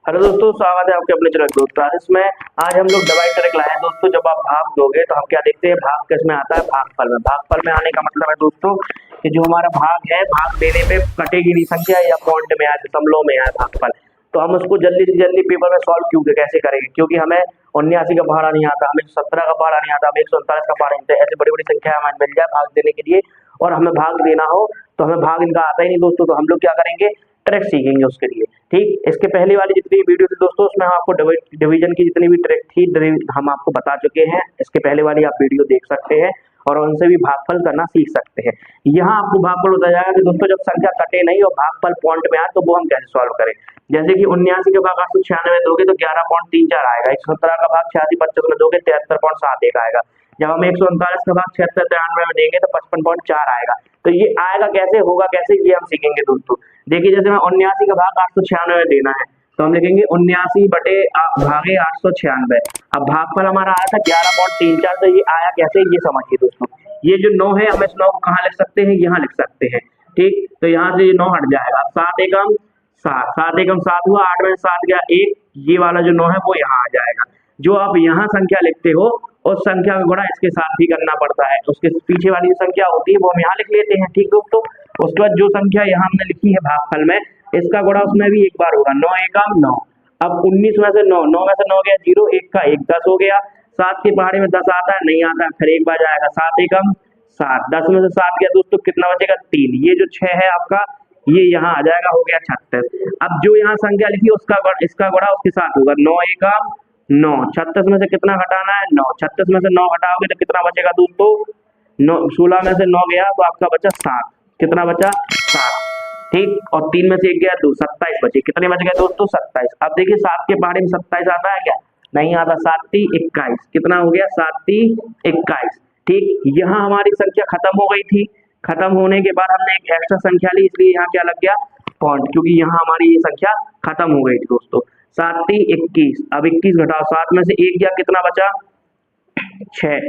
Hello दोस्तों, स्वागत है आपके अपने चैनल ग्रोथ क्लासेस में। आज हम लोग दवाई ट्रिक लाए हैं दोस्तों। जब आप भाग दोगे तो हम क्या देखते हैं, भाग किसमें आता है, भागफल में। भागफल में आने का मतलब है दोस्तों कि जो हमारा भाग है, भाग देने पे कटेगी नहीं संख्या या पॉइंट में आए, दशमलव में आए भागफल, तो हम उसको जल्दी से जल्दी पेपर में सॉल्व क्यों कैसे करेंगे, क्योंकि हमें 79 का पहाड़ा नहीं आता, हमें 17 का पहाड़ा नहीं आता, हमें 139 का पहाड़ा नहीं आता। ऐसी बड़ी बड़ी संख्या हमें मिल जाए भाग देने के लिए और हमें भाग देना हो तो हमें भाग इनका आता ही नहीं दोस्तों। तो हम लोग क्या करेंगे, ट्रिक सीखेंगे उसके लिए। ठीक, इसके पहले वाली जितनी वीडियो थी दोस्तों, उसमें हम आपको डिवीजन की जितनी भी ट्रिक थी हम आपको बता चुके हैं। इसके पहले वाली आप वीडियो देख सकते हैं और उनसे भी भागफल करना सीख सकते हैं। यहाँ आपको भागफल बताया जाएगा कि दोस्तों जब संख्या कटे नहीं और भागफल पॉइंट में आए तो वो हम कैसे सॉल्व करें। जैसे कि 79 का भाग 896 दोगे तो 11.34 आएगा। 117 का भाग 8625 में दोगे 73.71 आएगा। जब हम 139 का भाग 7693 में देंगे तो 55.4 आएगा। तो ये आएगा कैसे, होगा कैसे, ये हम सीखेंगे दोस्तों। देखिए, जैसे हमें 79 का भाग 896 में देना है तो हम लिखेंगे 79 बटे भागे 896। अब भागफल हमारा आया था 11.34, तो ये आया कैसे, ये समझिए दोस्तों। ये जो 9 है, हम इस 9 को कहाँ लिख सकते हैं, यहाँ लिख सकते हैं। ठीक, तो यहाँ से ये 9 हट जाएगा। 7 एकम 7, 7 एकम 7 हुआ, 8 में 7 गया 1, ये वाला जो 9 है वो यहाँ आ जाएगा। जो आप यहाँ संख्या लिखते हो उस संख्या का गुणा इसके साथ भी करना पड़ता है। उसके पीछे वाली जो संख्या होती है वो हम यहाँ लिख लेते हैं। ठीक दोस्तों, उसके बाद जो संख्या यहाँ हमने लिखी है भागफल में, इसका गुणा उसमें भी एक बार होगा। 9 एकम 9। अब 19 में से 9, 9 में से 9 गया 0, 1 का 1, 10 हो गया। 7 के पहाड़े में 10 आता है, नहीं आता है, फिर एक बार जाएगा। 7 एकम 7, 10 में से 7 गया दोस्तों, कितना बचेगा 3। ये जो 6 है आपका, ये यहाँ आ जाएगा, हो गया 36। अब जो यहाँ संख्या लिखी उसका इसका गुणा उसके साथ होगा। 9 एकम 9, 36 में से कितना घटाना है 9, 36 में से 9 घटाओगे तो कितना बचेगा दोस्तों 9, 16 में से 9 गया तो आपका बचा 7, कितना बचा 7। ठीक, और 3 में से 1 गया 2, 27 बचे। कितने बच गए दोस्तों 27। अब देखिए 7 के पहाड़े में 27 आता है क्या, नहीं आता। 7 3 21, कितना हो गया 7 3 21। ठीक, यहाँ हमारी संख्या खत्म हो गई थी। खत्म होने के बाद हमने एक एक्स्ट्रा संख्या ली, इसलिए यहाँ क्या लग गया पॉइंट, क्योंकि यहाँ हमारी ये संख्या खत्म हो गई थी दोस्तों। 7 3 21, अब 21 घटाओ, 7 में से 1 गया, कितना बचा 6।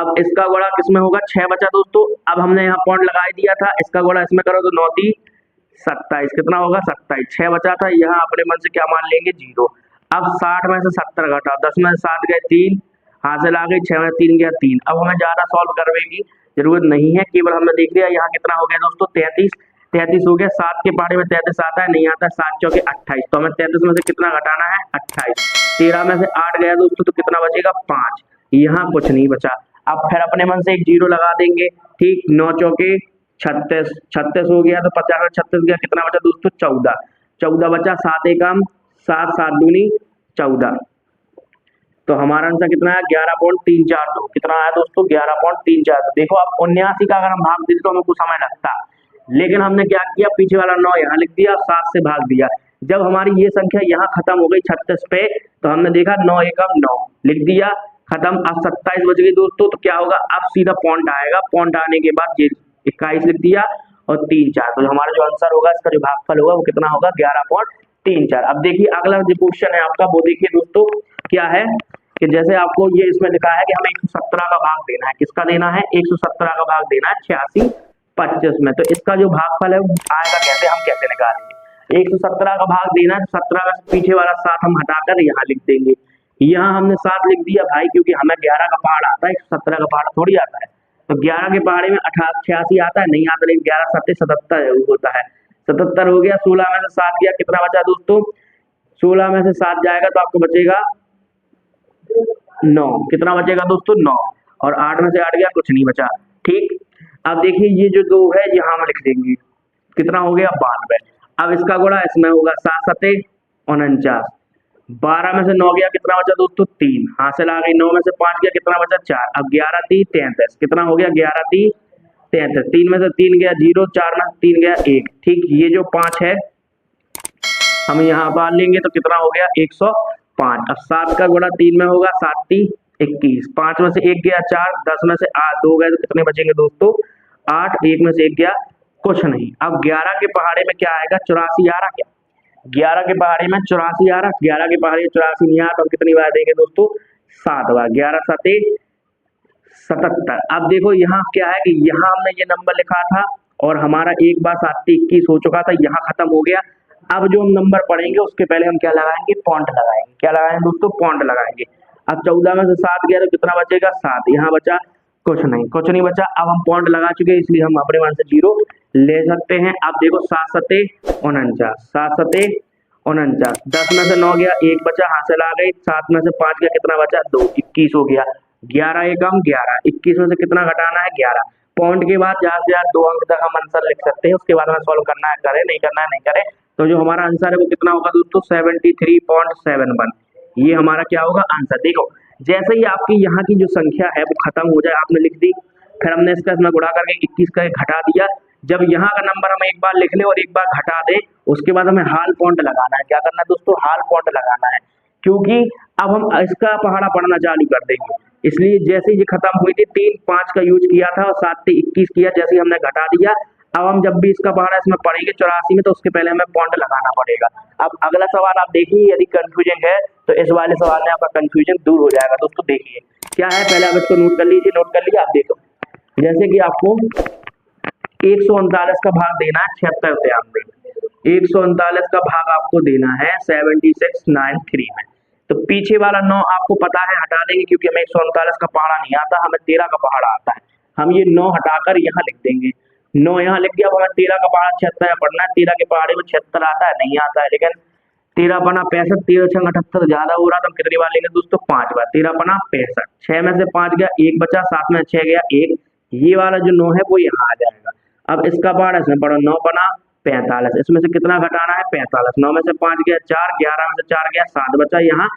अब इसका गुणा किसमें होगा, 6 बचा दोस्तों। अब हमने यहाँ पॉइंट लगा दिया था, इसका गुणा इसमें करो तो 9 3 27, कितना होगा 27। 6 बचा था, यहाँ अपने मन से क्या मान लेंगे 0। अब 60 में से 70 घटाओ, 10 में से 7 गए 3, हासिल आ गई, 6 में 3 गया 3। अब हमें ज्यादा सॉल्व करने की जरूरत नहीं है, केवल हमने देख लिया यहाँ कितना हो गया दोस्तों 33। 33 हो गया। 7 के पहाड़े में 33 आता है, नहीं आता। 7 चौके 28, तो हमें 33 में से कितना घटाना है 28। 13 में से 8 गया दोस्तों, तो कितना बचेगा 5, यहाँ कुछ नहीं बचा। अब फिर अपने मन से एक 0 लगा देंगे। ठीक, 9 चौके 36, 36 हो गया तो 50 में 36 गया, कितना बचा दोस्तों 14, 14 बचा। 7 एकम 7, 7 दूनी 14, तो हमारा आंसर कितना है 11.342। कितना आया दोस्तों 11.342। देखो अब 79 का अगर हम भाग देते तो हमें कुछ समय लगता, लेकिन हमने क्या किया, पीछे वाला 9 यहाँ लिख दिया, 7 से भाग दिया। जब हमारी ये संख्या यहाँ खत्म हो गई 36 पे, तो हमने देखा 9 एकम 9 लिख दिया, खत्म। अब 27 बच गई दोस्तों, तो क्या होगा, अब सीधा पॉइंट आएगा। पॉइंट आने के बाद 21 लिख दिया और 3 4, तो हमारा जो आंसर होगा, इसका जो भागफल होगा वो कितना होगा 11.34। अब देखिए अगला जो क्वेश्चन है आपका, वो देखिए दोस्तों क्या है कि जैसे आपको ये इसमें लिखा है कि हमें 117 का भाग देना है। किसका देना है, 117 का भाग देना है 86 25 में। तो इसका जो भागफल है वो आएगा कैसे, हम कैसे निकालेंगे। 117 का भाग देना है, 17 में से पीछे वाला 7 हम हटाकर यहाँ लिख देंगे। यहाँ हमने 7 लिख दिया भाई, क्योंकि हमें 11 का पहाड़ आता है, 117 का पहाड़ थोड़ी आता है। तो 11 के पहाड़े में 88 आता है, नहीं आता, लेकिन 11 7 77 होता है। 77 हो गया। 16 में से 7 गया, कितना बचा दोस्तों 16 में से 7 जाएगा तो आपको बचेगा 9, कितना बचेगा दोस्तों 9, और 8 में से 8 गया, कुछ नहीं बचा। ठीक, अब देखिए ये जो 2 है यहाँ हम लिख देंगे, कितना हो गया 92। अब इसका गुणा इसमें होगा, 7 7 49, 12 में से 9 गया, कितना बचा दोस्तों 3, हासिल आ गई। 9 में से 5 गया, कितना बचा 4। अब 11 3 33, कितना हो गया 11 3 33। 3 में से 3 गया 0, 4 में से 3 गया 1। ठीक, ये जो 5 है हम यहाँ बाहर लेंगे तो कितना हो गया 105। अब 7 का गुणा 3 में होगा, 7 3 21, 5 में से 1 गया 4, 10 में से 8 2 गए, तो कितने बचेंगे दोस्तों 8, 1 में से 1 गया, कुछ नहीं। अब 11 के पहाड़े में क्या आएगा 84 आ रहा, क्या 11 के पहाड़े में 84 आ रहा। 11 के पहाड़े में 84 नहीं आया तो हम कितनी बार देंगे दोस्तों 7 बार। 11 7 77। अब देखो यहाँ क्या है कि यहाँ हमने ये नंबर लिखा था और हमारा एक बार 7 21 हो चुका था, यहाँ खत्म हो गया। अब जो हम नंबर पढ़ेंगे उसके पहले हम क्या लगाएंगे, पॉइंट लगाएंगे। क्या लगाएंगे दोस्तों, पॉइंट लगाएंगे। अब 14 में से 7 गया तो कितना बचेगा, 7। यहाँ बचा कुछ नहीं, कुछ नहीं बचा। अब हम पॉइंट लगा चुके हैं इसलिए हम अपने मान से 0 ले सकते हैं। अब देखो 7 सते 49, 7 सते 49, 10 में से 9 गया, 1 बचा, हासिल आ गई। 7 में से 5 गया, कितना बचा, 2, 21 हो गया। 11 एकम 11, 21 में से कितना घटाना है, 11। पॉइंट के बाद ज्यादा से ज्यादा 2 अंक तक हम आंसर लिख सकते हैं, उसके बाद हमें सॉल्व करना है, करें नहीं करना है नहीं करें। तो जो हमारा आंसर है वो कितना होगा दोस्तों, 73.71। ये हमारा क्या होगा आंसर। देखो जैसे ही आपकी यहाँ की जो संख्या है वो खत्म हो जाए, आपने लिख दी, फिर हमने इसका इसमें गुणा करके 21 का घटा दिया। जब यहाँ का नंबर हम एक बार लिख ले और एक बार घटा दे, उसके बाद हमें हाल पॉइंट लगाना है। क्या करना है दोस्तों, हाल पॉइंट लगाना है, क्योंकि अब हम इसका पहाड़ा पढ़ना चालू कर देंगे। इसलिए जैसे ये खत्म हुई थी 3 5 का यूज किया था और 7 से 21 किया, जैसे ही हमने घटा दिया। अब हम जब भी इसका पहाड़ा इसमें पढ़ेंगे 84 में, तो उसके पहले हमें पॉइंट लगाना पड़ेगा। अब अगला सवाल आप देखिए, यदि कंफ्यूजन है तो इस वाले सवाल में आपका कंफ्यूजन दूर हो जाएगा। दोस्तों देखिए क्या है, पहले आप इसको नोट कर लीजिए, नोट कर लीजिए। आप देखो जैसे कि आपको 139 का भाग देना है 7693 में, 139 का भाग आपको देना है 7693 में। तो पीछे वाला 9 आपको पता है हटा देंगे, क्योंकि हमें 139 का पहाड़ा नहीं आता, हमें 13 का पहाड़ा आता है। हम ये 9 हटाकर यहाँ लिख देंगे, 9 यहाँ लिख दिया। अब हमें 13 का पहाड़ा 76 पढ़ना है। 13 के पहाड़े में 76 आता है, नहीं आता है, लेकिन 13 पना 65, 13 छंग 78 ज्यादा हो रहा, तो हम कितनी बार लेंगे दोस्तों, 5 बार। 13 पना 65, 6 में से 5 गया, 1 बचा, 7 में 6 गया, 1। ये वाला जो 9 है वो यहाँ आ जाएगा। अब इसका पहाड़ा इसमें पढ़ो, 9 पना 45, इसमें से कितना घटाना है, 45। 9 में से 5 गया 4, 11 में से 4 गया 7 बचा, यहाँ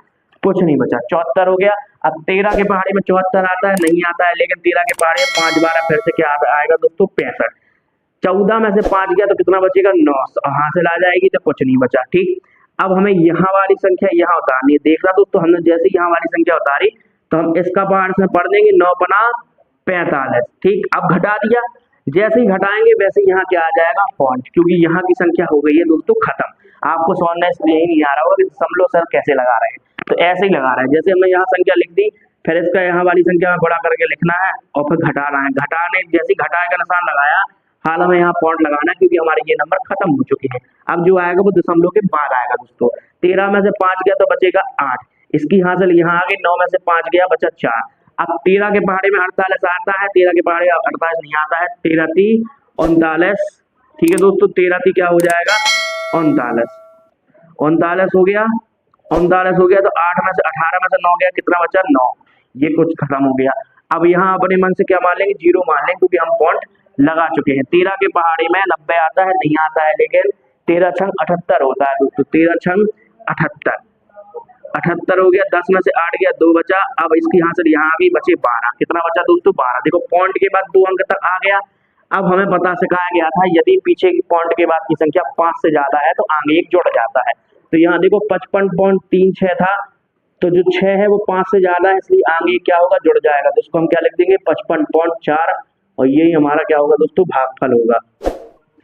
कुछ नहीं बचा, 74 हो गया। अब 13 के पहाड़े में 74 आता है, नहीं आता है, लेकिन 13 के पहाड़े में 5 12 फिर से क्या आएगा दोस्तों, 65। 14 में से 5 गया तो कितना बचेगा, 9, हासिल आ जाएगी, तो कुछ नहीं बचा। ठीक, अब हमें यहाँ वाली संख्या यहाँ उतारनी है। देखना दोस्तों, हमने जैसे यहाँ वाली संख्या उतारी तो हम इसका पहाड़ से पढ़ देंगे, 9 पना 45। ठीक, अब घटा दिया, जैसे ही घटाएंगे वैसे ही यहाँ क्या आ जाएगा, पॉइंट, क्योंकि यहाँ की संख्या हो गई है दोस्तों खत्म। आपको समझना इसलिए ही नहीं आ रहा होगा कि समलो सर कैसे लगा रहे हैं, तो ऐसे ही लगा रहे हैं। जैसे हमने यहाँ संख्या लिख दी, फिर इसका यहाँ वाली संख्या में गुणा करके लिखना है और फिर घटाना है। घटाने जैसे घटाए का निशान लगाया, हाल हमें यहाँ पॉइंट लगाना है, क्योंकि हमारे ये नंबर खत्म हो चुके हैं। अब जो आएगा वो दशमलव के बाद आएगा दोस्तों। 13 में से 5 गया तो बचेगा 8, इसकी हासिल यहाँ आ गई। 9 में से 5 गया, बचा 4। अब 13 के पहाड़े में 48 आता है, 13 के पहाड़े 48 नहीं आता है। 13 3 39, ठीक है दोस्तों, 13 3 क्या हो जाएगा, 39, 39 हो गया, 39 हो गया। तो 8 में से 18 में से 9 गया, कितना बचा, 9। ये कुछ खत्म हो गया। अब यहाँ अपने मन से क्या मान लेंगे, 0 मान लेंगे, क्योंकि हम पॉइंट लगा चुके हैं। 13 के पहाड़ी में 90 आता है, नहीं आता है, लेकिन 13 छंग 78 होता है दोस्तों, 13 छंग 78, 78 हो गया। 10 में से 8 गया, 2 बचा। अब इसकी यहाँ से यहाँ आ गई, बचे 12, कितना बचा दोस्तों, 12। देखो पॉइंट के बाद 2 अंक तक आ गया। अब हमें पता सिखाया गया था, यदि पीछे की पॉइंट के बाद की संख्या 5 से ज्यादा है तो आगे एक जुड़ जाता है। तो यहाँ देखो 55.36 था, तो जो 6 है वो 5 से ज्यादा है, इसलिए आगे क्या होगा, जुड़ जाएगा। तो इसको हम क्या लिख देंगे, 55.4, और यही हमारा क्या होगा दोस्तों, भागफल होगा।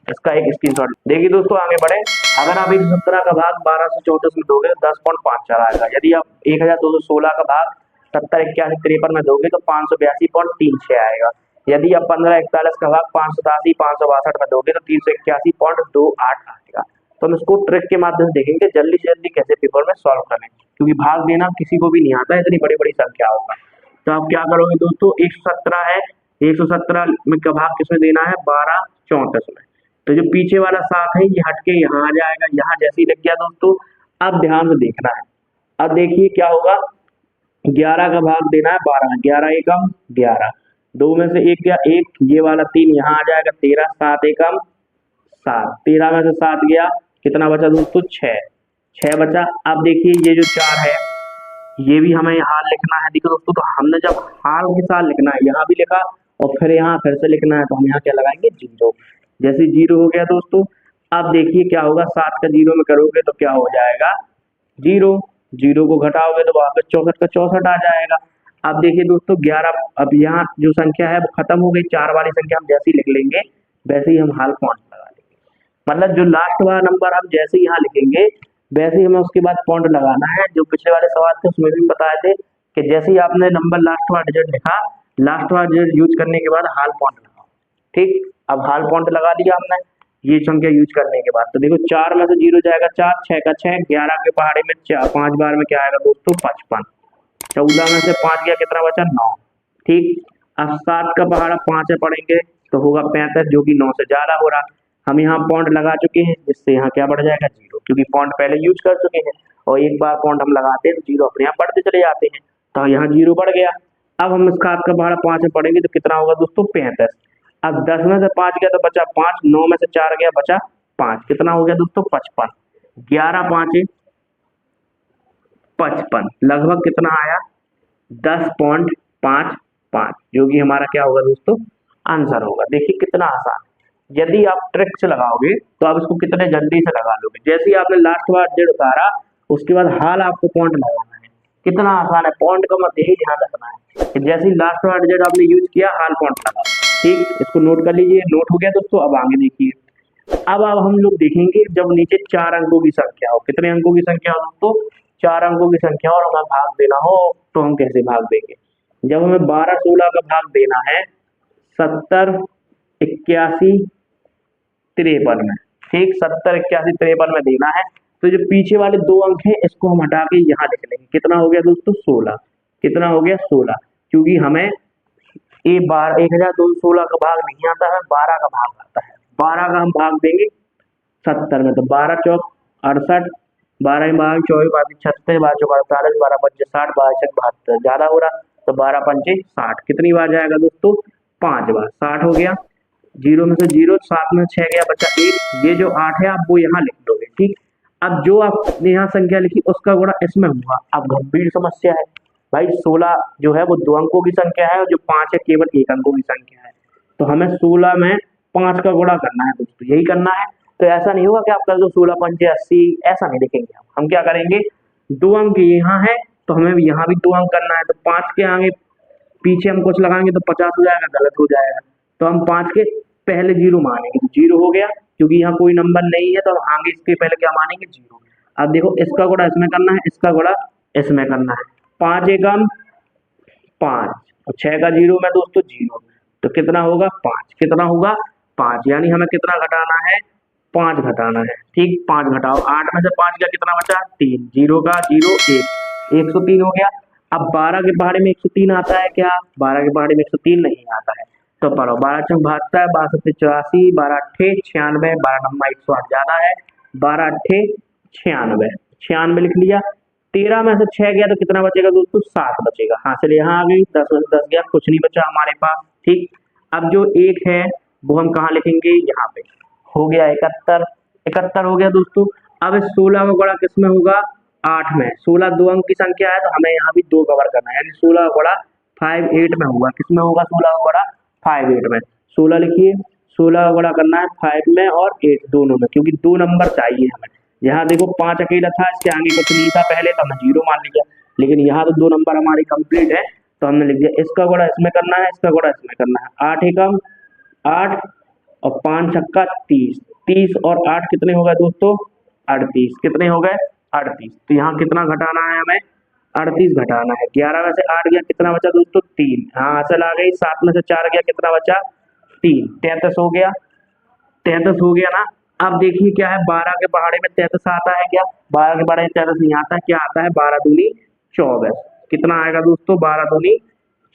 इसका एक स्क्रीनशॉट देखिए दोस्तों, आगे बढ़े। अगर आप 117 का भाग 1234 में दोगे तो 10.54 आएगा। यदि आप 1216 का भाग 70 81 53 में दोगे तो 582.36 आएगा। यदि आप 1541 का भाग 587 562 में दोगे तो 381.28 आएगा। तो हम इसको ट्रिक के माध्यम से देखेंगे जल्दी से जल्दी कैसे पेपर में सॉल्व करें, क्योंकि भाग देना किसी को भी नहीं आता है, इतनी बड़ी बड़ी संख्या होगा। तो आप क्या करोगे दोस्तों, 117 है, 117 में का भाग किसमें देना है, 1234 में। तो जो पीछे वाला 7 है ये हट के यहाँ आ जाएगा, यहाँ जैसे ही लग गया दोस्तों। अब ध्यान से देखना है, अब देखिए क्या होगा, 11 का भाग देना है 12 में, 11 एकम 11, 2 में से 1 गया 1, ये वाला 3 यहाँ आ जाएगा, 13, 7 एकम 7, 13 में से 7 गया, कितना बचा दोस्तों, 6 बचा। अब देखिए ये जो 4 है ये भी हमें हाल लिखना है। देखो दोस्तों, तो हमने जब हाल के साथ लिखना है, यहाँ भी लिखा और फिर यहाँ फिर से लिखना है, तो हम यहाँ क्या लगाएंगे, 0। जैसे 0 हो गया दोस्तों, अब देखिए क्या होगा, 7 का 0 में करोगे तो क्या हो जाएगा, 0, 0 को घटाओगे तो वापस 64 का 64 आ जाएगा। अब देखिए दोस्तों 11, अब यहाँ जो संख्या है वो खत्म हो गई, 4 वाली संख्या हम जैसे ही लिख लेंगे वैसे ही हम हाल पॉइंट लगा लेंगे। मतलब जो लास्ट वाला नंबर हम जैसे ही यहाँ लिखेंगे वैसे ही हमें उसके बाद पॉइंट लगाना है। जो पिछले वाले सवाल थे उसमें भी बताए थे कि जैसे ही आपने नंबर लास्ट वाला डिजिट लिखा, लास्ट वाला डिजिट यूज करने के बाद हाल पॉइंट लगाओ। ठीक, अब हाल पॉइंट लगा लिया हमने। ये संख्या यूज करने के बाद। तो देखो 4 में से 0 जाएगा 4, 6 का 6, 11 के पहाड़े में 5 बार में क्या आएगा दोस्तों 55, 14 में से 5 गया कितना बचा 9, ठीक। अब 7 का पहाड़ा 5 है पढ़ेंगे तो होगा 35 जो कि 9 से ज्यादा हो रहा। हम यहाँ पॉइंट लगा चुके हैं जिससे यहाँ क्या बढ़ जाएगा 0, क्योंकि पॉइंट पहले यूज कर चुके हैं और एक बार पॉइंट हम लगाते हैं तो 0 अपने आप बढ़ते चले जाते हैं, तो यहाँ 0 बढ़ गया। अब हम इस 7 का पहाड़ा 5 में पढ़ेंगे तो कितना होगा दोस्तों 35। अब 10 में से 5 गया तो बचा 5, 9 में से 4 गया बचा 5, कितना हो गया दोस्तों 55, 11 5 55, लगभग कितना आया 10.55, जो कि हमारा क्या होगा दोस्तों आंसर होगा। देखिए कितना आसान। यदि आप ट्रिक से लगाओगे तो आप इसको कितने जल्दी से लगा लोगे। जैसे ही आपने लास्ट बार जेड उतारा उसके बाद हाल आपको पॉइंट लगाना है, कितना आसान है। पॉइंट का मत यही ध्यान रखना है कि जैसे ही लास्ट बार जेड आपने यूज किया हाल पॉइंट लगाओ, ठीक। इसको नोट कर लीजिए, नोट हो गया दोस्तों। अब आगे देखिए, अब हम लोग देखेंगे जब नीचे 4 अंकों की संख्या हो, कितने अंकों की संख्या हो दोस्तों 4 अंकों की संख्या और हमें भाग देना हो तो हम कैसे भाग देंगे। जब हमें 12 16 का भाग देना है 70 81 53 में, ठीक, 70 81 53 में देना है, तो जो पीछे वाले 2 अंक हैं इसको हम हटा के यहाँ लिख लेंगे। कितना हो गया दोस्तों 16, कितना हो गया 16, क्योंकि हमें 1216 का भाग नहीं आता है, 12 का भाग आता है। 12 का हम भाग देंगे 70 में, तो 12 चौक 68, 12 भाग 24 बाकी 36, 12 चौक 48, 12 पंचे 60, 12 छक 72, ज्यादा हो रहा तो 12 पंचे 60, कितनी बार जाएगा दोस्तों 5 बार, 60 हो गया। 0 में से 0, 7 में 6 गया बचा 1, ये जो 8 है आप वो यहाँ लिख दोगे, ठीक। अब जो आपने यहाँ संख्या लिखी उसका गुणा इसमें हुआ। अब गंभीर समस्या है भाई, 16 जो है वो 2 अंकों की संख्या है और जो 5 है केवल 1 अंकों की संख्या है, तो हमें 16 में 5 का गुणा करना है दोस्तों, यही करना है। तो ऐसा नहीं होगा कि आप कर दो 16 पंचे 80, ऐसा नहीं लिखेंगे हम क्या करेंगे 2 अंक यहाँ है तो हमें यहाँ भी 2 अंक करना है, तो 5 के आगे पीछे हम कुछ लगाएंगे तो 50 हो जाएगा, गलत हो जाएगा, तो हम 5 के पहले 0 मानेंगे, तो 0 हो गया, क्योंकि यहाँ कोई नंबर नहीं है तो हम आगे इसके पहले क्या मानेंगे 0। अब देखो इसका गुणा इसमें करना है, इसका गुणा इसमें करना है, 5 एकम 5 और 6 का 0 में दोस्तों 0, तो कितना होगा 5, कितना होगा 5, यानी हमें कितना घटाना है 5 घटाना है, ठीक। 5 घटाओ, 8 में से 5 गया कितना बचा 3, 0 का 0 1, 103 हो गया। अब 12 के पहाड़े में 103 आता है क्या, 12 के पहाड़े में 103 नहीं आता है, तो पढ़ो 12 चौक 72, 12 सत्ते 84, 12 अट्ठे 96, 12 नम्मा 108 ज्यादा है, 12 अट्ठे 96, 96 लिख लिया। 13 में से 6 गया तो कितना बचेगा दोस्तों 7 बचेगा, हाँ चलिए यहाँ आ गई, 10 में से 10 गया कुछ नहीं बचा हमारे पास, ठीक। अब जो 1 है वो हम कहाँ लिखेंगे, यहाँ पे, हो गया 71, 71 हो गया दोस्तों। अब इस 16 का गुणा किस में होगा 8 में, 16 2 अंक की संख्या है तो हमें यहाँ भी 2 कवर करना है, यानी 16 का गुणा 58 में होगा, किस में होगा 16 का गुणा 58 में। 16 लिखिए, 16 का गुणा करना है 5 में और 8 दोनों में, क्योंकि 2 नंबर चाहिए हमें। यहाँ देखो 5 अकेला था, इसके आगे कुछ नहीं था पहले तो हमने 0 मान लिया, लेकिन यहाँ तो 2 नंबर हमारी कंप्लीट है तो हमने लिख दिया इसका गुणा इसमें करना है, इसका गुणा इसमें करना है। 8 एकम 8 और 5 छक्का 30, 30 और 8 कितने हो गए दोस्तों 38, कितने हो गए 38, तो यहाँ कितना घटाना है हमें 38 घटाना है। 11 में से 8 गया कितना बचा दोस्तों 3, हाँ असल आ गई। 7 में से 4 गया कितना बचा 3, 33 हो गया, 33 हो गया ना। अब देखिए क्या है 12 के पहाड़े में 33 आता है क्या, 12 के पहाड़े में 33 नहीं आता है, क्या आता है 12 दूनी 24, कितना आएगा दोस्तों 12 दूनी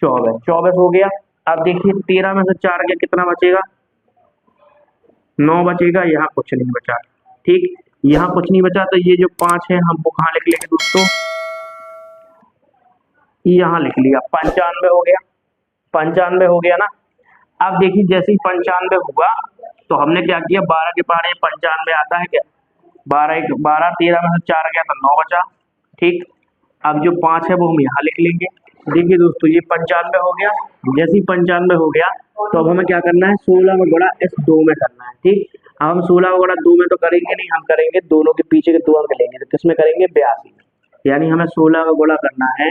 24, 24 हो गया। अब देखिए 13 में से 4 गया कितना बचेगा 9 बचेगा, यहाँ कुछ नहीं बचा, ठीक, यहाँ कुछ नहीं बचा, तो ये जो 5 है हम वो कहाँ लिख लेंगे दोस्तों, यहाँ लिख लिया, 95 हो गया, 95 हो गया ना। अब देखिए जैसे ही 95 हुआ तो हमने क्या किया 12 के पहाड़े 95 आता है क्या, 12 13 में से 4 गया तो 9 बचा, ठीक। अब जो 5 है वो हम यहाँ लिख लेंगे। देखिए दोस्तों ये 95 हो गया, जैसे ही 95 हो गया तो अब हमें क्या करना है 16 में गुणा इस 2 में करना है, ठीक। अब हम 16 में गुणा 2 में तो करेंगे नहीं, हम करेंगे दोनों के पीछे के 2 अंक लेंगे, तो किस में करेंगे 82 में, यानी हमें 16 का गुणा करना है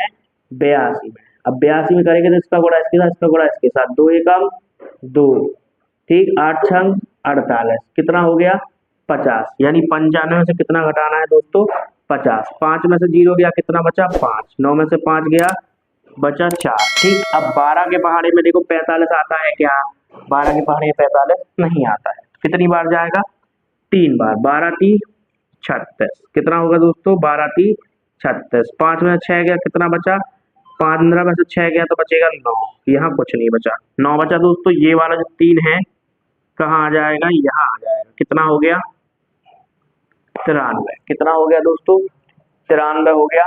82 में। अब 82 में करेंगे तो इसका गुणा इसके साथ, इसका गुणा इसके साथ, 2 एकम 2, ठीक, 8 छंग 48, कितना हो गया 50, यानी 95 में से कितना घटाना है दोस्तों 50। 5 में से 0 गया कितना बचा 5, 9 में से 5 गया बचा 4, ठीक। अब 12 के पहाड़े में देखो 45 आता है क्या, 12 के पहाड़े में 45 नहीं आता है, कितनी बार जाएगा? 3 बार। 12 3 36। कितना होगा दोस्तों? 12 3 36। 5 में 6 गया, कितना बचा? 15 में से 6 गया तो बचेगा 9। यहाँ कुछ नहीं बचा, 9 बचा दोस्तों। ये वाला जो 3 है कहाँ आ जाएगा? यहाँ आ जाएगा। कितना हो गया? 93। कितना हो गया दोस्तों? 93 हो गया।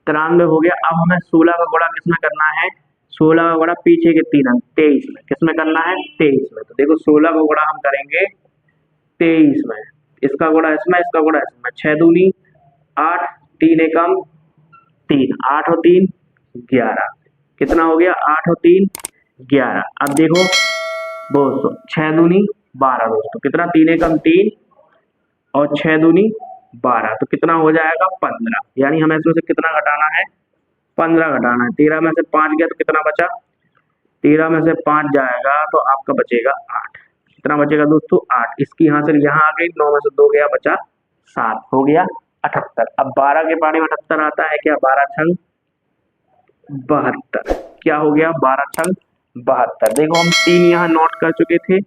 93 हो गया। अब हमें 16 का गुणा किसमें करना है? 16 का गुणा पीछे के 3 अंक 23 में। किसमें करना है? 23 में। तो देखो 16 का गुणा हम करेंगे 23 में, इसका गुणा इसमें, इसका गुणा इसमें। 6 दूनी 8, 3 एकम 3, 8 और 3 11। कितना हो गया? 8 और 3 11। अब देखो दोस्तों 6 दूनी 12 दोस्तों, कितना? 3 एकम 3 और 6 दूनी 12, तो कितना हो जाएगा? 15। यानी हमें इसमें से कितना घटाना है? 15 घटाना है। 13 में से 5 गया तो कितना बचा? 13 में से 5 जाएगा तो आपका बचेगा 8। कितना बचेगा दोस्तों? 8। इसकी यहाँ से यहाँ आ गई, 9 में से 2 गया, बचा 7, हो गया 78। अब 12 के पानी में 78 आता है क्या? 12 छंग 72। क्या हो गया? 12 छंग 72। देखो हम 3 यहाँ नोट कर चुके थे।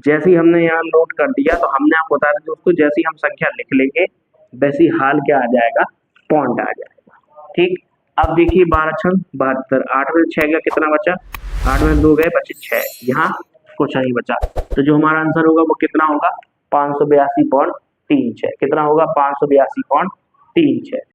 जैसे ही हमने यहाँ नोट कर दिया तो हमने आपको बता दिया दोस्तों, जैसे ही हम संख्या लिख लेंगे वैसे ही हाल क्या आ जाएगा? पॉइंट आ जाएगा। ठीक। अब देखिए 12 छंग 72। 8 में 6 गया, कितना बचा? 8 में 2 गए, बचे 6। यहाँ कुछ नहीं बचा। तो जो हमारा आंसर होगा वो कितना होगा? 582.36। कितना होगा? 582.36।